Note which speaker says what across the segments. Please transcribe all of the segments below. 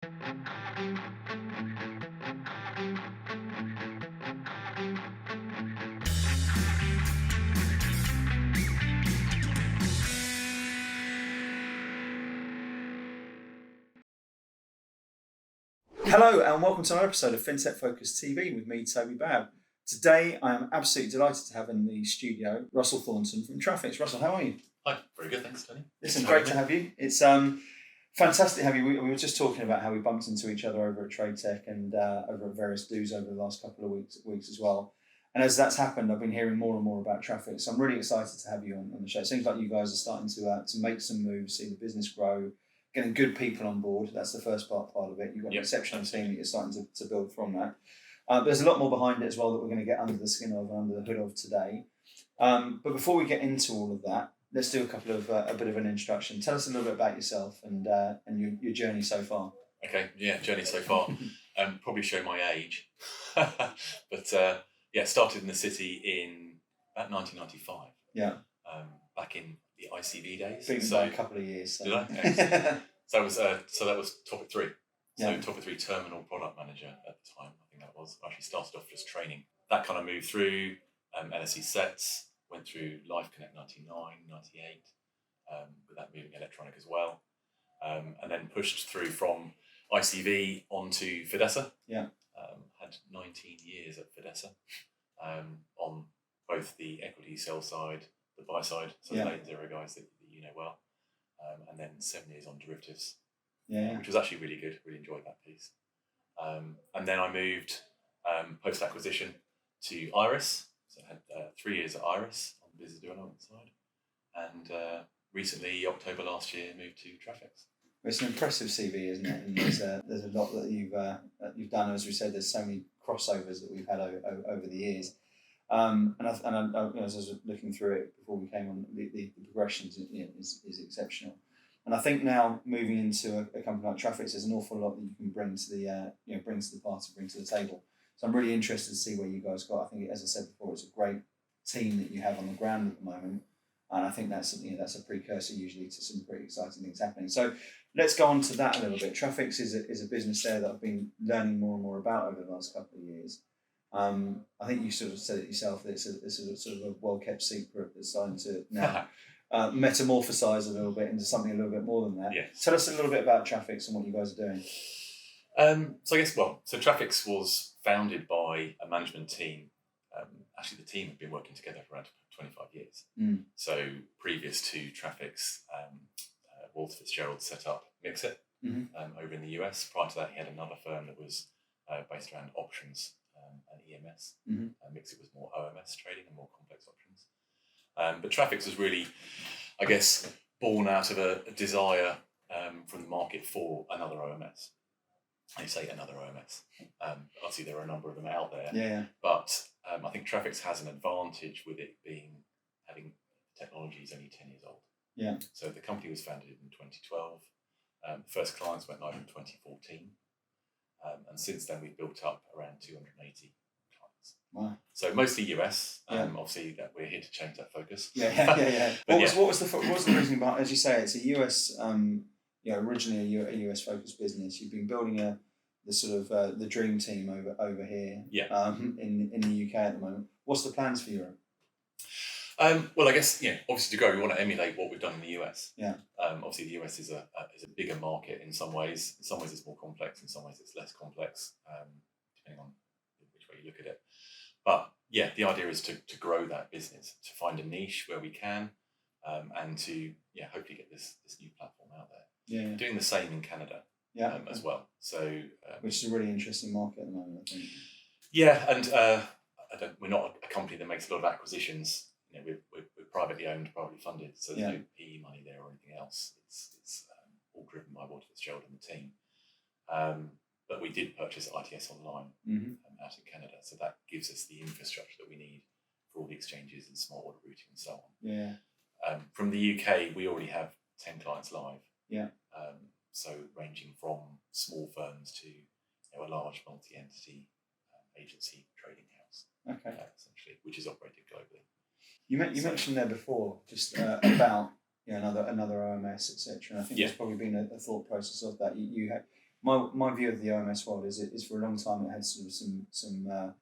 Speaker 1: Hello and welcome to another episode of FinTech Focus TV with me, Toby. Today I am absolutely delighted to have in the studio Russell Thornton from TRAFiX. Russell, how are you?
Speaker 2: Hi, very good, thanks, Tony.
Speaker 1: Listen, great to have you. It's fantastic to have you. We were just talking about how we bumped into each other over at TradeTech and over at various do's over the last couple of weeks as well. And as that's happened, I've been hearing more and more about TRAFiX. So I'm really excited to have you on the show. It seems like you guys are starting to make some moves, see the business grow, getting good people on board. That's the first part of it. You've got an exceptional team that you're starting to build from that. There's a lot more behind it as well that we're going to get under the skin of and under the hood of today. But before we get into all of that, let's do a bit of an introduction. Tell us a little bit about yourself and your journey so far.
Speaker 2: Okay, yeah, journey so far. Probably show my age, but started in the city in about 1995.
Speaker 1: Yeah.
Speaker 2: Back in the ICV days.
Speaker 1: Been by a couple of years. So.
Speaker 2: Did I? Excellent. So that was topic 3. So
Speaker 1: yeah.
Speaker 2: topic 3 terminal product manager at the time. I think that was. I actually started off just training. That kind of moved through LSE sets, went through Life Connect 99, 98, with that moving electronic as well, and then pushed through from ICV onto Fidessa.
Speaker 1: Yeah.
Speaker 2: Had 19 years at Fidessa, on both the equity sell side, the buy side, so the late and zero guys that you know well, and then 7 years on derivatives, which was actually really good. Really enjoyed that piece. And then I moved post acquisition to Iris. So I had 3 years at Iris on the business development side, and recently, October last year, moved to TRAFiX.
Speaker 1: It's an impressive CV, isn't it? And there's a lot that you've done. As we said, there's so many crossovers that we've had over the years. And as I was looking through it before we came on, the progressions is exceptional. And I think now moving into a company like TRAFiX, there's an awful lot that you can bring to the bring to the party, bring to the table. So I'm really interested to see where you guys got. I think, as I said before, it's a great team that you have on the ground at the moment, and I think that's a precursor usually to some pretty exciting things happening. So let's go on to that a little bit. TRAFiX is a business there that I've been learning more and more about over the last couple of years. I think you sort of said it yourself that it's a sort of a well-kept secret that's starting to now metamorphosize a little bit into something a little bit more than that.
Speaker 2: Yes.
Speaker 1: Tell us a little bit about TRAFiX and what you guys are doing.
Speaker 2: So TRAFiX was founded by a management team. Actually, the team had been working together for around 25 years. So previous to TRAFiX, Walter Fitzgerald set up Mixit over in the US. Prior to that, he had another firm that was based around options and EMS. Mixit was more OMS trading and more complex options. But TRAFiX was really, I guess, born out of a desire from the market for another OMS. I say another OMS. Obviously, there are a number of them out there.
Speaker 1: Yeah.
Speaker 2: But I think TRAFiX has an advantage with it having technology is only 10 years old.
Speaker 1: Yeah.
Speaker 2: So the company was founded in 2012. The first clients went live in 2014. And since then, we've built up around 280 clients.
Speaker 1: Wow.
Speaker 2: So mostly US. Obviously, that we're here to change that focus.
Speaker 1: Yeah. What was the reason behind? As you say, it's a US. Originally a US focused business. You've been building the dream team over here. In the UK at the moment. What's the plans for Europe?
Speaker 2: Well, I guess obviously to grow, we want to emulate what we've done in the US.
Speaker 1: Yeah.
Speaker 2: Obviously, the US is a bigger market in some ways. In some ways, it's more complex. In some ways, it's less complex, depending on which way you look at it. But yeah, the idea is to grow that business, to find a niche where we can, and to hopefully get this new platform out there.
Speaker 1: Yeah.
Speaker 2: We're doing the same in Canada. As well. So
Speaker 1: which is a really interesting market at the moment, I think.
Speaker 2: Yeah, and we're not a company that makes a lot of acquisitions. We're privately owned, privately funded, so there's no PE money there or anything else. It's all driven by Walter Fitzgerald and the team. But we did purchase ITS Online out in Canada, so that gives us the infrastructure that we need for all the exchanges and smart order routing and so on.
Speaker 1: Yeah.
Speaker 2: From the UK, we already have 10 clients live.
Speaker 1: Yeah.
Speaker 2: So ranging from small firms to a large multi-entity agency trading house.
Speaker 1: Okay.
Speaker 2: Essentially, which is operated globally.
Speaker 1: You mentioned there before just about another OMS, etc. And I think there's probably been a thought process of that. You my view of the OMS world is for a long time it had sort of some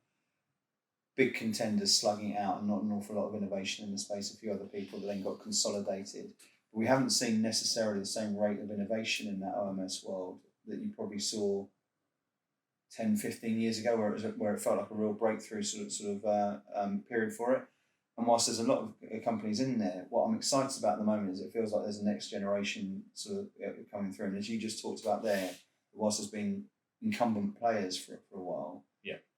Speaker 1: big contenders slugging it out and not an awful lot of innovation in the space. A few other people that then got consolidated. But we haven't seen necessarily the same rate of innovation in that OMS world that you probably saw 10, 15 years ago, where it felt like a real breakthrough period for it. And whilst there's a lot of companies in there, what I'm excited about at the moment is it feels like there's a next generation sort of coming through. And as you just talked about there, whilst there's been incumbent players for a while,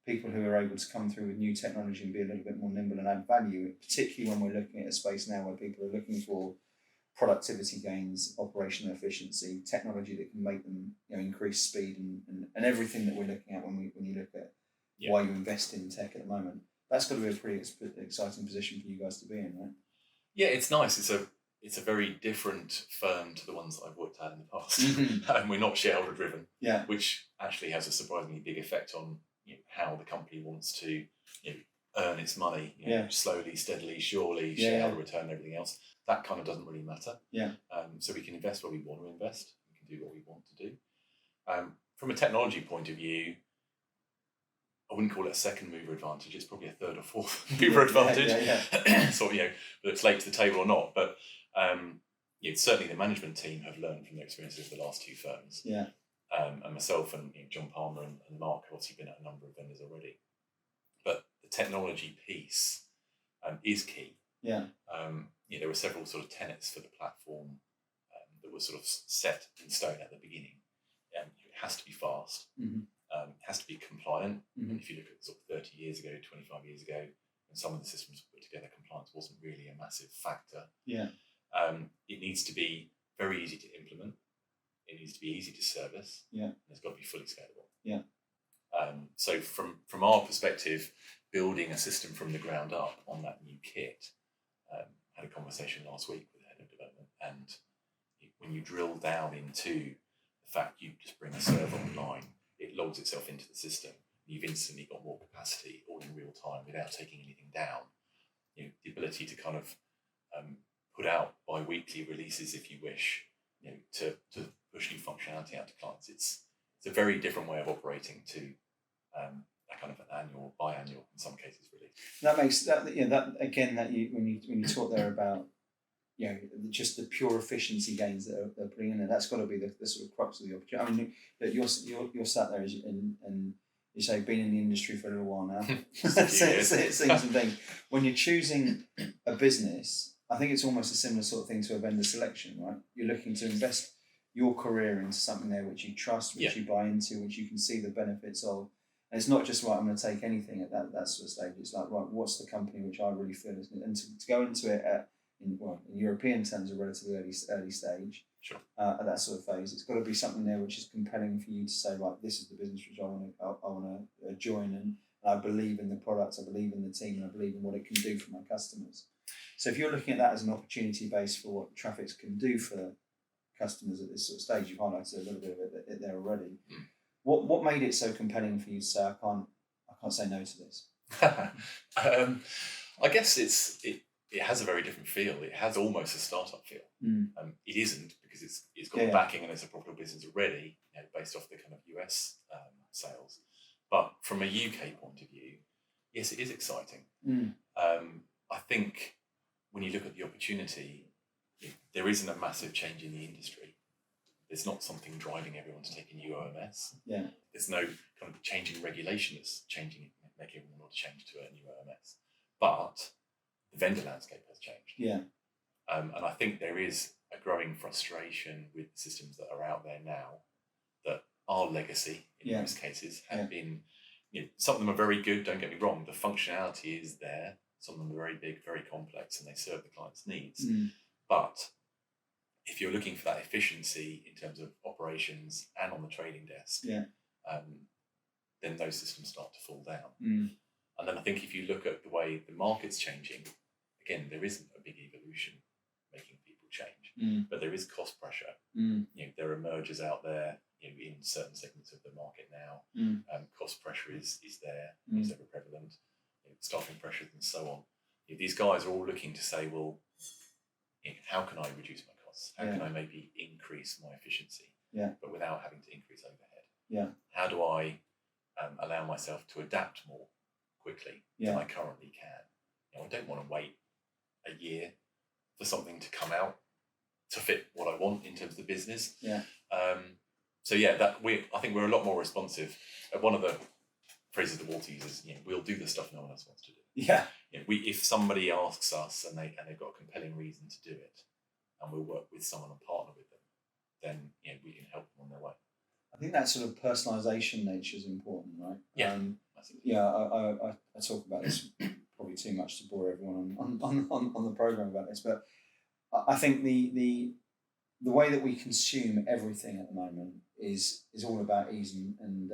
Speaker 1: people who are able to come through with new technology and be a little bit more nimble and add value, particularly when we're looking at a space now where people are looking for productivity gains, operational efficiency, technology that can make them increase speed and everything that we're looking at when you look at why you invest in tech at the moment. That's got to be a pretty exciting position for you guys to be in, right?
Speaker 2: Yeah, it's nice. It's a very different firm to the ones that I've worked at in the past. And we're not shareholder driven, which actually has a surprisingly big effect on how the company wants to earn its money, slowly, steadily, surely, shareholder return and everything else. That kind of doesn't really matter. So we can invest where we want to invest. We can do what we want to do. From a technology point of view, I wouldn't call it a second mover advantage. It's probably a third or fourth mover advantage. So whether it's late to the table or not. But certainly the management team have learned from their experiences of the last two firms. And myself and John Palmer and Mark have obviously been at a number of vendors already. But the technology piece is key. There were several sort of tenets for the platform that were sort of set in stone at the beginning. It has to be fast. It has to be compliant. And if you look at sort of 30 years ago, 25 years ago, when some of the systems were put together, compliance wasn't really a massive factor. It needs to be very easy to implement. It needs to be easy to service. And it's got to be fully scalable. So from our perspective, building a system from the ground up on that new kit, had a conversation last week with the head of development, and when you drill down into the fact you just bring a server online, it logs itself into the system. You've instantly got more capacity all in real time without taking anything down. The ability to kind of put out bi-weekly releases, if you wish, to push new functionality out to clients. It's a very different way of operating to a kind of an annual, biannual, in some cases, release.
Speaker 1: That makes that again that when you talk there about just the pure efficiency gains that they're putting in there, that's got to be the sort of crux of the opportunity. I mean, that you're sat there and you say been in the industry for a little while now. Seeing some things. When you're choosing a business, I think it's almost a similar sort of thing to a vendor selection, right? You're looking to invest your career into something there which you trust, which you buy into, which you can see the benefits of. And it's not just, right, I'm going to take anything at that sort of stage. It's like, right, what's the company which I really feel is, and to go into it in European terms, a relatively early stage, at that sort of phase, it's got to be something there which is compelling for you to say, right, this is the business which I want to join, and I believe in the product, I believe in the team, and I believe in what it can do for my customers. So if you're looking at that as an opportunity base for what TRAFiX can do for customers at this sort of stage, you've highlighted a little bit of it there already. What made it so compelling for you to say, I can't say no to this?
Speaker 2: I guess it has a very different feel. It has almost a startup feel. It isn't, because it's got backing and it's a profitable business already, based off the kind of US sales. But from a UK point of view, yes, it is exciting. I think when you look at the opportunity, there isn't a massive change in the industry. There's not something driving everyone to take a new OMS. There's no kind of changing regulation that's making everyone want to change to a new OMS. But the vendor landscape has changed. And I think there is a growing frustration with the systems that are out there now that are legacy in most cases, have been, some of them are very good, don't get me wrong, the functionality is there, some of them are very big, very complex, and they serve the client's needs. But if you're looking for that efficiency in terms of operations and on the trading desk, then those systems start to fall down. And then I think if you look at the way the market's changing, again, there isn't a big evolution making people change, but there is cost pressure. There are mergers out there in certain segments of the market now. Cost pressure is there, is ever prevalent, staffing pressures and so on. These guys are all looking to say, well, how can I reduce my costs? How can I maybe increase my efficiency, but without having to increase overhead?
Speaker 1: Yeah.
Speaker 2: How do I allow myself to adapt more quickly than I currently can? I don't want to wait a year for something to come out to fit what I want in terms of the business.
Speaker 1: Yeah.
Speaker 2: So I think we're a lot more responsive. One of the phrases that Walter uses, we'll do the stuff no one else wants to do.
Speaker 1: Yeah.
Speaker 2: If somebody asks us and they've got a compelling reason to do it, and we'll work with someone and partner with them, then we can help them on their way.
Speaker 1: I think that sort of personalisation nature is important, right?
Speaker 2: Yeah.
Speaker 1: I talk about this probably too much to bore everyone on the program about this, but I think the way that we consume everything at the moment is all about ease and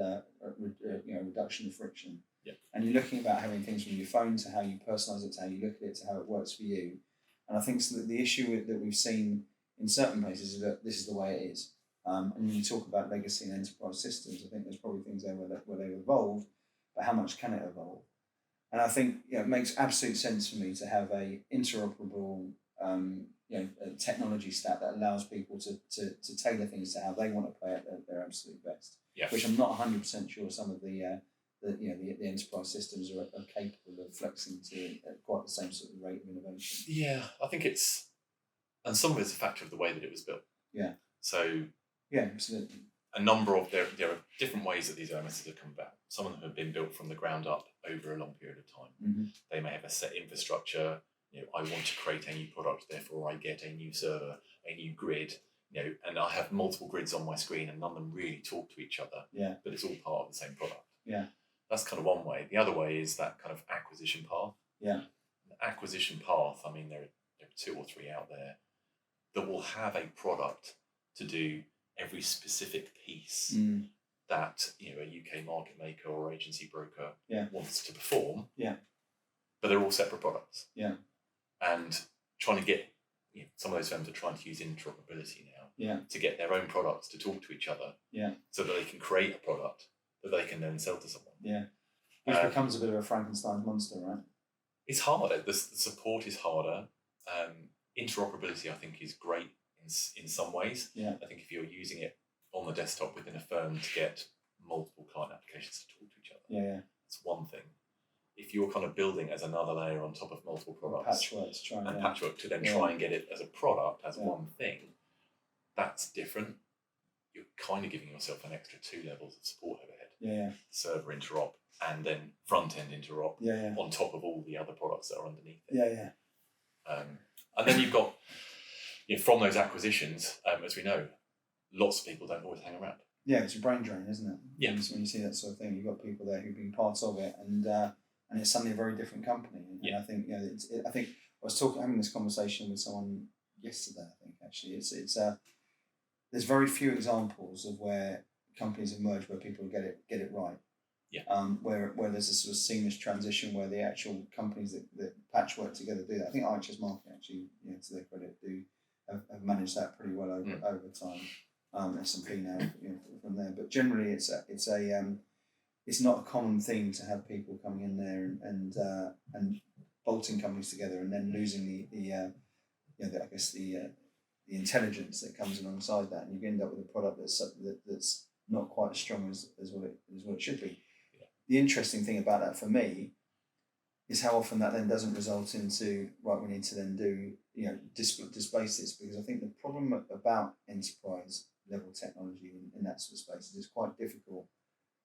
Speaker 1: reduction of friction.
Speaker 2: Yeah.
Speaker 1: And you're looking about having things from your phone to how you personalise it, to how you look at it, to how it works for you. And I think so that the issue that we've seen in certain places is that this is the way it is. And when you talk about legacy and enterprise systems, I think there's probably things there where they've evolved, but how much can it evolve? And I think it makes absolute sense for me to have a interoperable a technology stack that allows people to tailor things to how they want to play at their absolute best.
Speaker 2: Yeah.
Speaker 1: Which I'm not 100% sure some of the enterprise systems are capable of flexing to quite the same sort of rate of innovation.
Speaker 2: Yeah, I think and some of it's a factor of the way that it was built.
Speaker 1: Yeah.
Speaker 2: So.
Speaker 1: Yeah, absolutely.
Speaker 2: A number of there are different ways that these OMSs have come about. Some of them have been built from the ground up over a long period of time.
Speaker 1: Mm-hmm.
Speaker 2: They may have a set infrastructure. I want to create a new product, therefore I get a new server, a new grid. And I have multiple grids on my screen, and none of them really talk to each other.
Speaker 1: Yeah.
Speaker 2: But it's all part of the same product.
Speaker 1: Yeah.
Speaker 2: That's kind of one way. The other way is that kind of acquisition path.
Speaker 1: Yeah.
Speaker 2: The acquisition path. I mean, there are 2 or 3 out there that will have a product to do every specific piece that a UK market maker or agency broker wants to perform.
Speaker 1: Yeah.
Speaker 2: But they're all separate products.
Speaker 1: Yeah.
Speaker 2: And trying to get some of those firms are trying to use interoperability now.
Speaker 1: Yeah.
Speaker 2: To get their own products to talk to each other.
Speaker 1: Yeah.
Speaker 2: So that they can create a product that they can then sell to someone.
Speaker 1: Yeah. Which becomes a bit of a Frankenstein monster, right?
Speaker 2: It's harder. The support is harder. Interoperability, I think, is great in some ways.
Speaker 1: Yeah.
Speaker 2: I think if you're using it on the desktop within a firm to get multiple client applications to talk to each other, that's one thing. If you're kind of building as another layer on top of multiple products, patchwork to then try and get it as a product, as one thing, that's different. You're kind of giving yourself an extra 2 levels of support overhead.
Speaker 1: Yeah.
Speaker 2: Server interop and then front end interop on top of all the other products that are underneath it.
Speaker 1: Yeah.
Speaker 2: And then you've got, from those acquisitions, as we know, lots of people don't always hang around.
Speaker 1: Yeah, it's a brain drain, isn't it?
Speaker 2: Yeah.
Speaker 1: When you see that sort of thing, you've got people there who've been part of it, and it's suddenly a very different company. And I think I think I was having this conversation with someone yesterday. I think actually it's there's very few examples of where companies have merged where people get it right.
Speaker 2: Yeah.
Speaker 1: Where there's a sort of seamless transition where the actual companies that patchwork together do that. I think IHS Marketing actually, to their credit, have managed that pretty well over time. S&P now, from there. But generally, it's not a common thing to have people coming in there and bolting companies together and then losing the intelligence that comes alongside that, and you end up with a product that's not quite as strong as what it should be.
Speaker 2: Yeah.
Speaker 1: The interesting thing about that for me is how often that then doesn't result into we need to then do displace this, because I think the problem about enterprise level technology in that sort of space is it's quite difficult,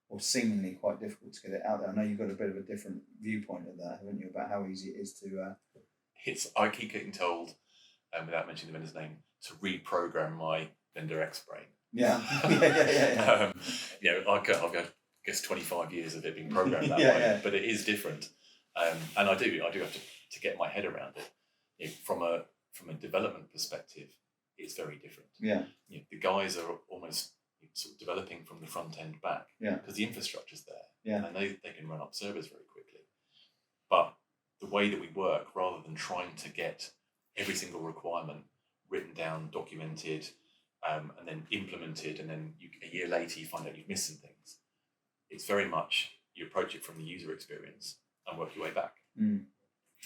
Speaker 1: or seemingly quite difficult, to get it out there. I know you've got a bit of a different viewpoint of that, haven't you, about how easy it is to.
Speaker 2: I keep getting told, without mentioning the vendor's name, to reprogram my vendor X brain.
Speaker 1: Yeah.
Speaker 2: I guess 25 years of it being programmed that way, but it is different, and I do have to get my head around it. From a development perspective, it's very different.
Speaker 1: Yeah.
Speaker 2: The guys are almost sort of developing from the front end back.
Speaker 1: Yeah.
Speaker 2: Because the infrastructure's there.
Speaker 1: Yeah.
Speaker 2: And they can run up servers very quickly. But the way that we work, rather than trying to get every single requirement written down, documented, and then implemented, and then a year later you find out you've missed some things, it's very much you approach it from the user experience and work your way back.
Speaker 1: Mm.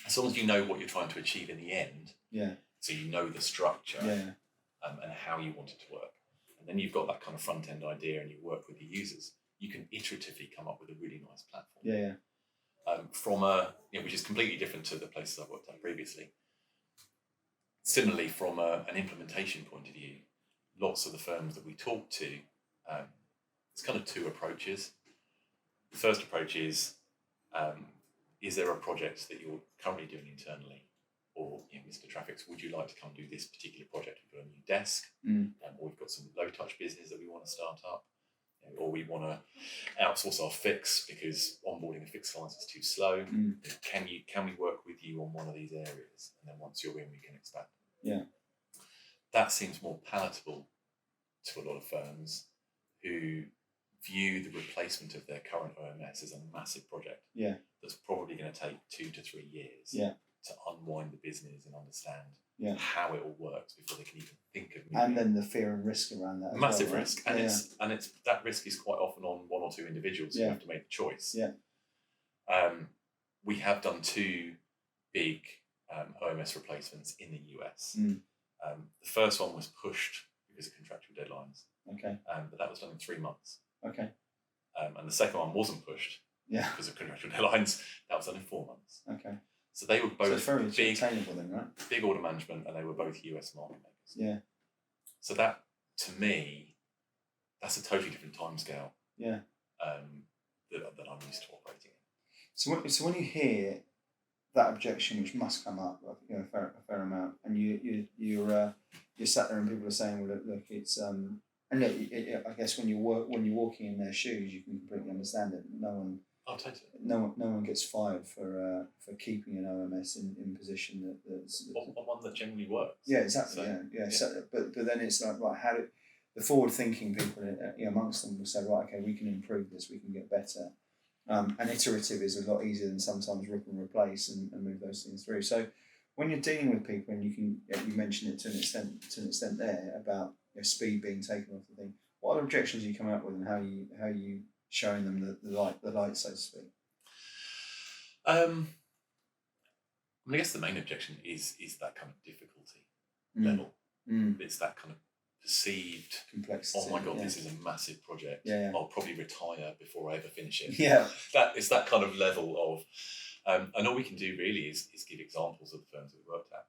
Speaker 2: As long as you know what you're trying to achieve in the end,
Speaker 1: yeah.
Speaker 2: so you know the structure
Speaker 1: yeah.
Speaker 2: and how you want it to work, and then you've got that kind of front end idea and you work with the users, you can iteratively come up with a really nice platform.
Speaker 1: Yeah.
Speaker 2: From which is completely different to the places I've worked at previously. Similarly, from an implementation point of view, lots of the firms that we talk to, it's kind of two approaches. The first approach is there a project that you're currently doing internally? Or, Mr. TRAFiX, would you like to come do this particular project? We've got a new desk, or we've got some low-touch business that we want to start up, or we want to outsource our fix because onboarding a fix client is too slow. Can we work with you on one of these areas? And then once you're in, we can expand.
Speaker 1: Yeah.
Speaker 2: That seems more palatable to a lot of firms who view the replacement of their current OMS as a massive project.
Speaker 1: Yeah.
Speaker 2: That's probably going to take 2 to 3 years.
Speaker 1: Yeah.
Speaker 2: To unwind the business and understand how it all works before they can even think of moving.
Speaker 1: And then the fear and risk around that.
Speaker 2: Massive risk, and it's that risk is quite often on 1 or 2 individuals who have to make the choice.
Speaker 1: Yeah.
Speaker 2: We have done 2 big OMS replacements in the US. The first one was pushed because of contractual deadlines.
Speaker 1: Okay.
Speaker 2: But that was done in 3 months.
Speaker 1: Okay.
Speaker 2: And the second one wasn't pushed because of contractual deadlines. That was done in 4 months.
Speaker 1: Okay.
Speaker 2: So they were both
Speaker 1: very
Speaker 2: big,
Speaker 1: attainable then, right?
Speaker 2: Big order management, and they were both US market makers.
Speaker 1: Yeah.
Speaker 2: So that, to me, that's a totally different timescale.
Speaker 1: Yeah.
Speaker 2: That I'm used to operating in.
Speaker 1: So when you hear that objection, which must come up, a fair amount, and you're sat there and people are saying, well, look, it's and look, I guess when you're walking in their shoes, you can completely understand it. No one gets fired for keeping an OMS in position that's
Speaker 2: one that genuinely works.
Speaker 1: Yeah, exactly. So, So, but then it's like, right, how do the forward thinking people amongst them will say, right, okay, we can improve this, we can get better. And iterative is a lot easier than sometimes rip and replace and move those things through. So when you're dealing with people, and you mentioned it to an extent there about speed being taken off the thing. What other objections are you coming up with, and how you showing them the light, so to speak?
Speaker 2: I guess the main objection is that kind of difficulty level. It's that kind of perceived complexity. Oh my God, this is a massive project. I'll probably retire before I ever finish it. It's that kind of level of, and all we can do really is give examples of the firms we've worked at.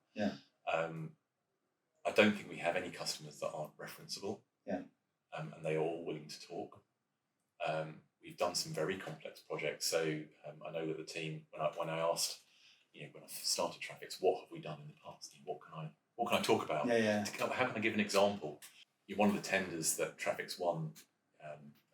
Speaker 2: I don't think we have any customers that aren't referenceable. And they are all willing to talk. We've done some very complex projects. So I know that the team, when I asked, when I started TRAFiX, what have we done in the past? What can I talk about? How can I give an example? One of the tenders that TRAFiX won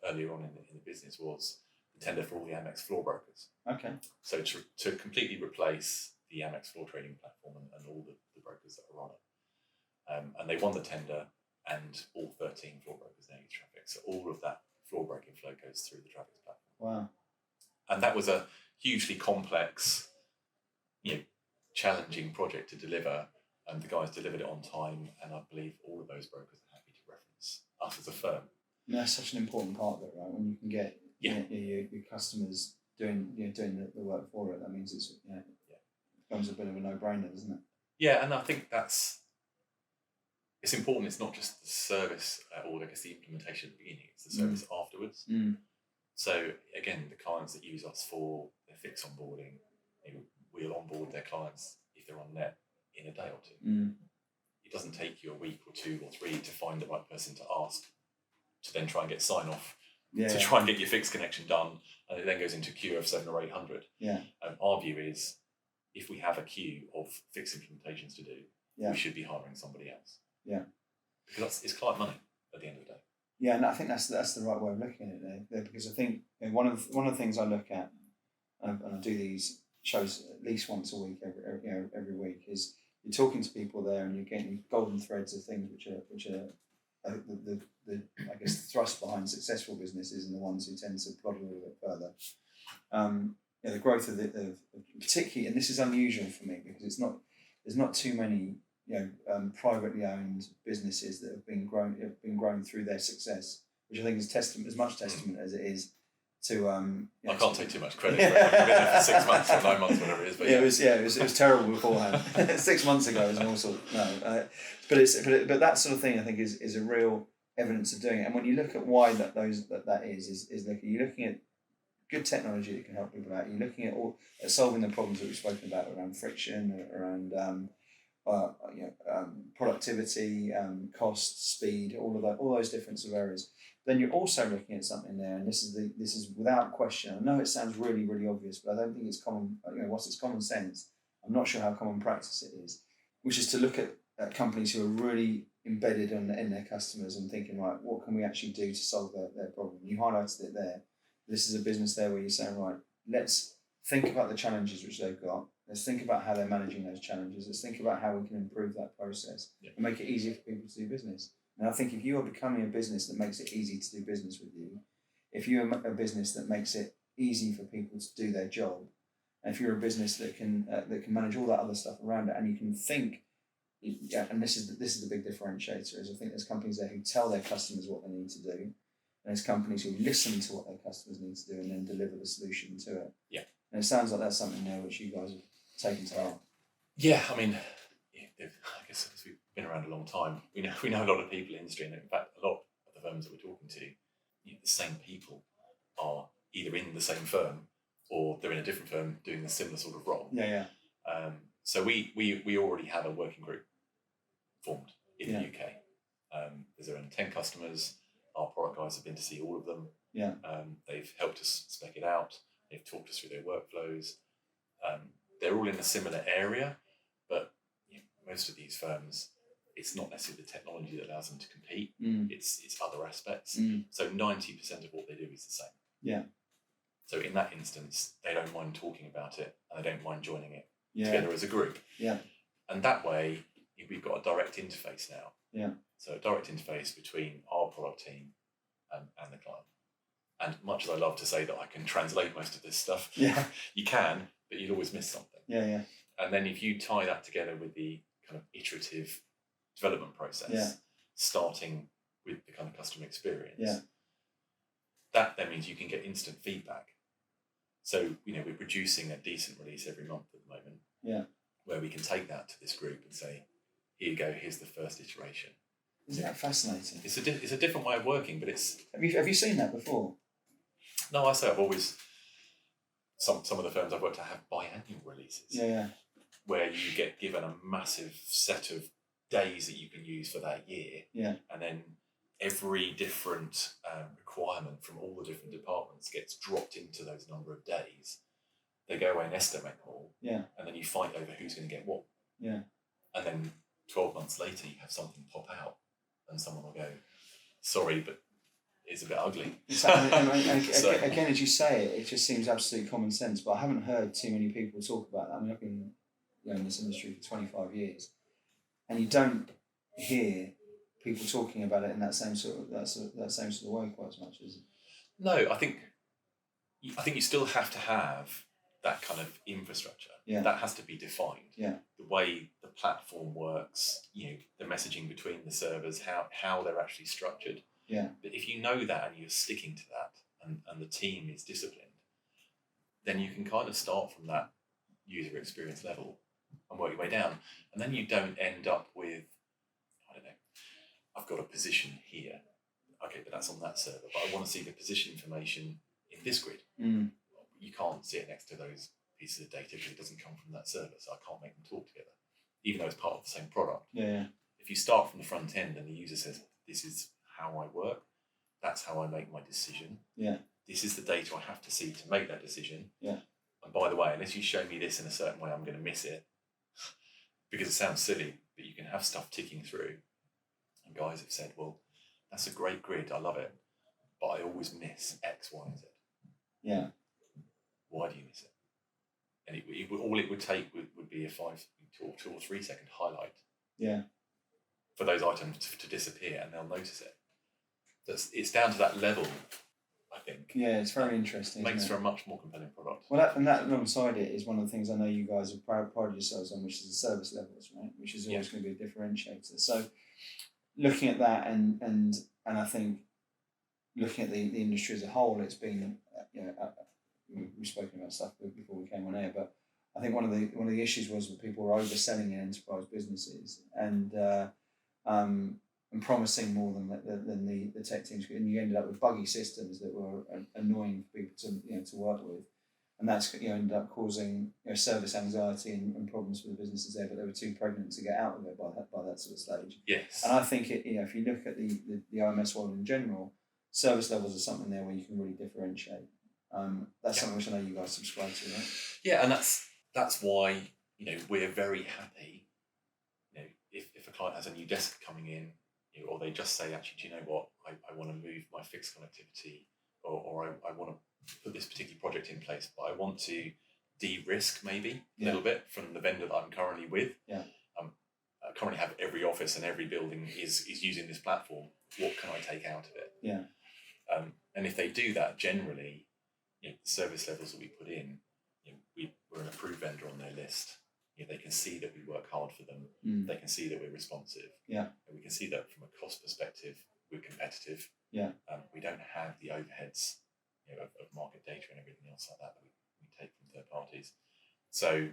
Speaker 2: earlier on in the business was the tender for all the Amex floor brokers. Okay. So to completely replace the Amex floor trading platform and all the brokers that are on it. And they won the tender, and all 13 floor brokers now use TRAFiX. So all of that floor breaking flow goes through the TRAFiX platform.
Speaker 1: Wow.
Speaker 2: And that was a hugely complex, challenging project to deliver. And the guys delivered it on time, and I believe all of those brokers are happy to reference us as a firm.
Speaker 1: And that's such an important part of it, right? When you can get your customers doing the work for it, that means it becomes a bit of a no-brainer, doesn't it?
Speaker 2: Yeah, and I think it's important. It's not just the service or I guess the implementation at the beginning; it's the service afterwards. So again, the clients that use us for their fix onboarding, we'll onboard their clients if they're on net in a day or 2. It doesn't take you a week or 2 or 3 to find the right person to ask, to then try and get sign off, to try and get your fix connection done, and it then goes into a queue of 700 or 800. Our view is, if we have a queue of fix implementations to do, we should be hiring somebody else. Because it's client money at the end of the day.
Speaker 1: Yeah, and I think that's the right way of looking at it there, because I think one of the things I look at, and I do these shows at least once a week, every week, is you're talking to people there and you're getting golden threads of things which are the I guess the thrust behind successful businesses and the ones who tend to plod a little bit further. The growth of particularly, and this is unusual for me because there's not too many privately owned businesses that have been grown through their success, which I think is as much testament as it is to.
Speaker 2: I can't take too much credit for it. I've been there for 6 months or 9 months, whatever it is. But
Speaker 1: it was terrible beforehand. 6 months ago, it was an all sort. No, but that sort of thing I think is a real evidence of doing it. And when you look at why that is you're looking at good technology that can help people out. You're looking at solving the problems that we've spoken about around friction, around productivity, cost, speed, all those different sort of areas. Then you're also looking at something there, and this is without question. I know it sounds really, really obvious, but I don't think it's common. Whilst it's common sense, I'm not sure how common practice it is. Which is to look at companies who are really embedded in their customers and thinking, right, what can we actually do to solve their problem? You highlighted it there. This is a business there where you're saying, right, let's think about the challenges which they've got. Let's think about how they're managing those challenges. Let's think about how we can improve that process and make it easier for people to do business. And I think if you are becoming a business that makes it easy to do business with you, if you're a business that makes it easy for people to do their job, and if you're a business that can manage all that other stuff around it, and you can think, and this is the big differentiator, is I think there's companies there who tell their customers what they need to do, and there's companies who listen to what their customers need to do and then deliver the solution to it.
Speaker 2: Yeah.
Speaker 1: And it sounds like that's something there which you guys have taken to heart.
Speaker 2: Yeah, I mean, I guess because we've been around a long time, we know a lot of people in the industry, and in fact, a lot of the firms that we're talking to, the same people are either in the same firm or they're in a different firm doing a similar sort of role.
Speaker 1: Yeah.
Speaker 2: So we already have a working group formed in the UK. There's around 10 customers. Our product guys have been to see all of them.
Speaker 1: Yeah.
Speaker 2: They've helped us spec it out. They've talked us through their workflows. They're all in a similar area, but most of these firms, it's not necessarily the technology that allows them to compete. It's other aspects. So 90% of what they do is the same.
Speaker 1: Yeah.
Speaker 2: So in that instance, they don't mind talking about it, and they don't mind joining it together as a group.
Speaker 1: Yeah.
Speaker 2: And that way, we've got a direct interface now.
Speaker 1: Yeah.
Speaker 2: So a direct interface between our product team and the client. And much as I love to say that I can translate most of this stuff, you can, but you'll always miss something.
Speaker 1: Yeah.
Speaker 2: And then if you tie that together with the kind of iterative development process, starting with the kind of customer experience, that then means you can get instant feedback. So, we're producing a decent release every month at the moment, where we can take that to this group and say, here you go, here's the first iteration.
Speaker 1: Isn't that fascinating?
Speaker 2: It's a different way of working, but it's...
Speaker 1: Have you seen that before?
Speaker 2: No, I say I've always... Some of the firms I've worked at have biannual releases.
Speaker 1: Yeah.
Speaker 2: Where you get given a massive set of days that you can use for that year.
Speaker 1: Yeah.
Speaker 2: And then every different requirement from all the different departments gets dropped into those number of days. They go away and estimate all.
Speaker 1: Yeah.
Speaker 2: And then you fight over who's going to get what.
Speaker 1: Yeah.
Speaker 2: And then 12 months later, you have something pop out and someone will go, sorry, but it's a bit ugly.
Speaker 1: Again, as you say it, it just seems absolute common sense, but I haven't heard too many people talk about that. I mean, I've been in this industry for 25 years, and you don't hear people talking about it in that same sort of way quite as much, is it?
Speaker 2: No, I think you still have to have that kind of infrastructure.
Speaker 1: Yeah.
Speaker 2: That has to be defined.
Speaker 1: Yeah.
Speaker 2: The way the platform works, the messaging between the servers, how they're actually structured.
Speaker 1: Yeah.
Speaker 2: But if you know that and you're sticking to that and the team is disciplined, then you can kind of start from that user experience level and work your way down. And then you don't end up with, I don't know, I've got a position here. Okay, but that's on that server. But I want to see the position information in this grid. You can't see it next to those pieces of data because it doesn't come from that server, so I can't make them talk together, even though it's part of the same product.
Speaker 1: Yeah.
Speaker 2: If you start from the front end and the user says, this is how I work, that's how I make my decision.
Speaker 1: Yeah.
Speaker 2: This is the data I have to see to make that decision.
Speaker 1: Yeah.
Speaker 2: And by the way, unless you show me this in a certain way, I'm going to miss it. Because it sounds silly, but you can have stuff ticking through. And guys have said, well, that's a great grid, I love it, but I always miss X, Y, and Z.
Speaker 1: Yeah.
Speaker 2: Why do you miss it? And all it would take would be a 2 or 3 second highlight.
Speaker 1: Yeah.
Speaker 2: For those items to disappear, and they'll notice it. It's down to that level, I think.
Speaker 1: Yeah, it's very interesting.
Speaker 2: Makes for a much more compelling product.
Speaker 1: Well, that alongside it is one of the things I know you guys have prided yourselves on, which is the service levels, right? Which is always going to be a differentiator. So, looking at that, and I think looking at the industry as a whole, it's been we've spoken about stuff before we came on air, but I think one of the issues was that people were overselling in enterprise businesses, and and promising more than the tech teams, and you ended up with buggy systems that were annoying for people to work with, and that's ended up causing service anxiety and problems for the businesses there. But they were too pregnant to get out of it by that sort of stage.
Speaker 2: Yes.
Speaker 1: And I think if you look at the OMS world in general, service levels are something there where you can really differentiate. That's something which I know you guys subscribe to, right?
Speaker 2: Yeah, and that's why we're very happy. If a client has a new desk coming in, or they just say, actually, do you know what, I want to move my fixed connectivity, or I want to put this particular project in place, but I want to de-risk maybe a little bit from the vendor that I'm currently with.
Speaker 1: Yeah.
Speaker 2: I currently have every office and every building is using this platform. What can I take out of it?
Speaker 1: Yeah.
Speaker 2: And if they do that, generally, the service levels that we put in, we're an approved vendor on their list. They can see that we work hard for them. They can see that we're responsive.
Speaker 1: Yeah.
Speaker 2: And we can see that from a cost perspective, we're competitive.
Speaker 1: Yeah.
Speaker 2: We don't have the overheads, of market data and everything else like that we take from third parties. So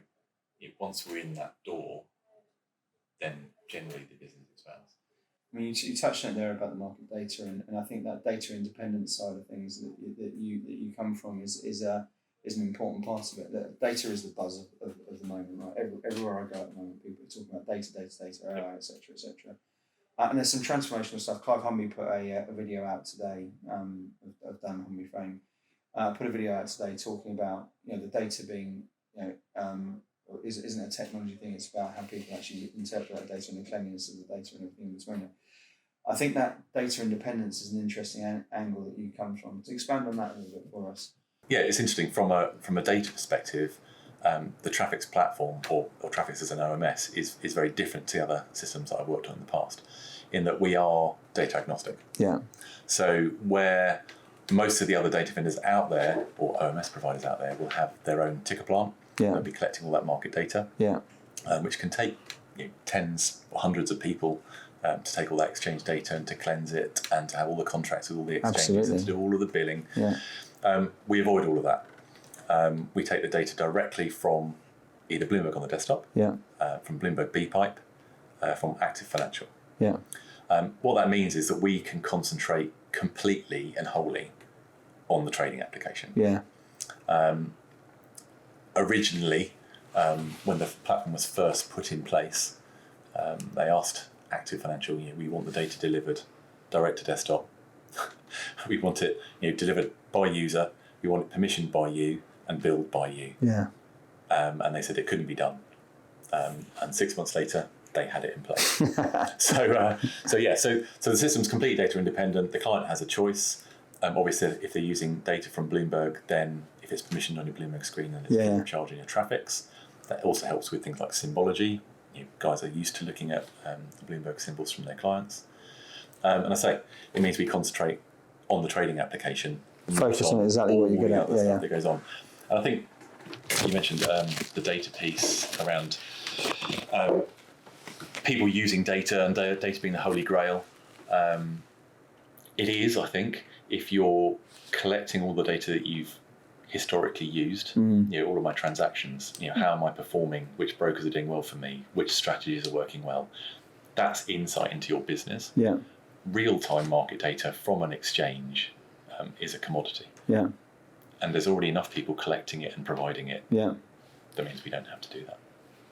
Speaker 2: once we're in that door, then generally the business expands.
Speaker 1: I mean, you touched on it there about the market data, and I think that data independence side of things that you come from is an important part of it. That data is the buzz of the moment, right? Everywhere I go at the moment, people are talking about data, AI, etc., etc. And there's some transformational stuff. Clive Humby put a video out today. Of Dan Humby Frame, put a video out today talking about the data being isn't a technology thing. It's about how people actually interpret that data and the cleanliness of the data and everything in between it. I think that data independence is an interesting angle that you come from. To expand on that a little bit for us.
Speaker 2: Yeah, it's interesting from a data perspective. The TRAFiX platform, or TRAFiX as an OMS, is very different to the other systems that I've worked on in the past, in that we are data agnostic.
Speaker 1: Yeah.
Speaker 2: So where most of the other data vendors out there, or OMS providers out there, will have their own ticker plant.
Speaker 1: Yeah.
Speaker 2: They'll be collecting all that market data.
Speaker 1: Yeah.
Speaker 2: Which can take tens or hundreds of people to take all that exchange data and to cleanse it and to have all the contracts with all the exchanges and to do all of the billing.
Speaker 1: Yeah.
Speaker 2: We avoid all of that. We take the data directly from either Bloomberg on the desktop, from Bloomberg BPipe, from Active Financial.
Speaker 1: Yeah.
Speaker 2: What that means is that we can concentrate completely and wholly on the trading application.
Speaker 1: Yeah.
Speaker 2: Originally, when the platform was first put in place, they asked Active Financial, we want the data delivered direct to desktop. We want it delivered by user. We want it permissioned by you and billed by you.
Speaker 1: Yeah.
Speaker 2: And they said it couldn't be done. And 6 months later, they had it in place. So the system's completely data independent. The client has a choice. Obviously, if they're using data from Bloomberg, then if it's permissioned on your Bloomberg screen, then it's charging a TRAFiX. That also helps with things like Symbology. Guys are used to looking at the Bloomberg symbols from their clients. And I say, it means we concentrate on the trading application.
Speaker 1: Focus on exactly what you're good at.
Speaker 2: Stuff that goes on. And I think you mentioned the data piece around people using data and data being the holy grail. It is, I think, if you're collecting all the data that you've historically used, all of my transactions, how am I performing, which brokers are doing well for me, which strategies are working well, that's insight into your business.
Speaker 1: Yeah.
Speaker 2: Real-time market data from an exchange is a commodity.
Speaker 1: Yeah.
Speaker 2: And there's already enough people collecting it and providing it.
Speaker 1: Yeah.
Speaker 2: That means we don't have to do that.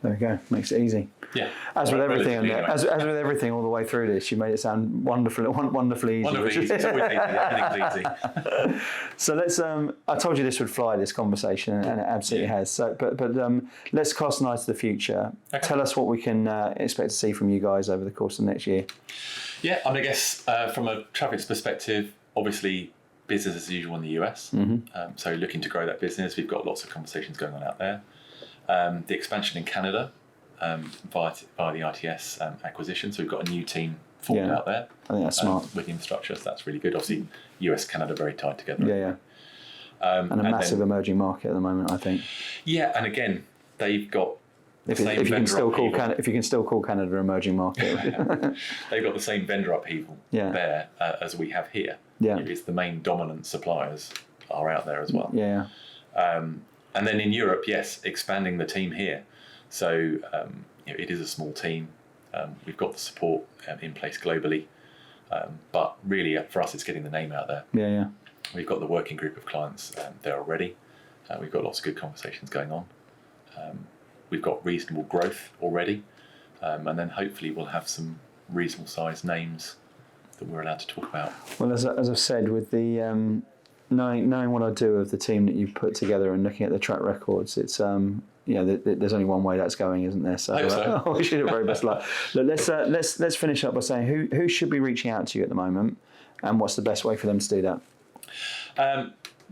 Speaker 1: There we go. Makes it easy.
Speaker 2: Yeah.
Speaker 1: As with everything, as with everything all the way through this, you made it sound wonderfully easy.
Speaker 2: Wonderfully easy. It's always easy. Everything's easy.
Speaker 1: So let's. I told you this would fly, this conversation, and it absolutely has. So, but let's cast an eye to the future. Okay. Tell us what we can expect to see from you guys over the course of the next year.
Speaker 2: Yeah, and I guess from a TRAFiX perspective, obviously business as usual in the US. Mm-hmm. So looking to grow that business, we've got lots of conversations going on out there. The expansion in Canada via the ITS acquisition. So we've got a new team formed out there.
Speaker 1: I think that's smart.
Speaker 2: With infrastructure, so that's really good. Obviously, US, Canada very tied together.
Speaker 1: Yeah. And a massive emerging market at the moment, I think. Yeah,
Speaker 2: and again, they've got
Speaker 1: if you can still call Canada an emerging market.
Speaker 2: They've got the same vendor upheaval there as we have here.
Speaker 1: Yeah.
Speaker 2: It's the main dominant suppliers are out there as well.
Speaker 1: Yeah.
Speaker 2: And then in Europe, yes, expanding the team here. So it is a small team. We've got the support in place globally, but really for us, it's getting the name out there.
Speaker 1: Yeah.
Speaker 2: We've got the working group of clients there already. We've got lots of good conversations going on. We've got reasonable growth already, and then hopefully we'll have some reasonable sized names that we're allowed to talk about.
Speaker 1: Well, as I've said, with the knowing what I do of the team that you've put together and looking at the track records, it's there's only one way that's going, isn't there? So, I wish you the very best luck. Look, let's finish up by saying who should be reaching out to you at the moment, and what's the best way for them to do that?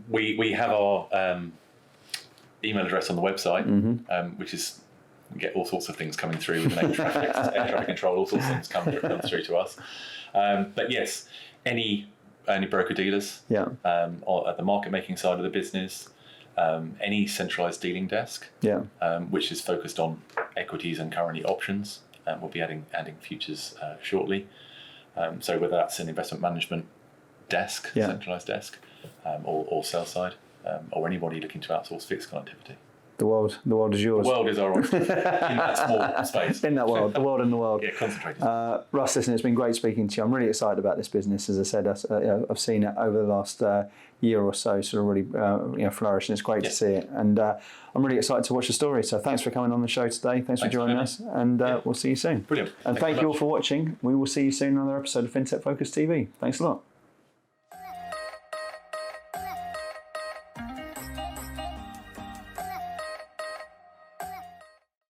Speaker 2: We have our email address on the website, which is, we get all sorts of things coming through with the name TRAFiX, air traffic control, all sorts of things come through to us. But yes, any broker dealers, or at the market making side of the business, any centralised dealing desk, which is focused on equities and currently options. We'll be adding futures shortly. So whether that's an investment management desk, centralised desk, or sell side, or anybody looking to outsource fixed connectivity. The world is yours. The world is our oyster in that small space.
Speaker 1: In that world, the world and the world.
Speaker 2: Yeah, concentrated.
Speaker 1: Russ, listen, it's been great speaking to you. I'm really excited about this business. As I said, I've seen it over the last year or so, sort of really flourish, and it's great to see it. And I'm really excited to watch the story. So thanks for coming on the show today. Thanks for joining us, and we'll see you soon.
Speaker 2: Brilliant.
Speaker 1: And thank you all for watching. We will see you soon on another episode of FinTech Focus TV. Thanks a lot.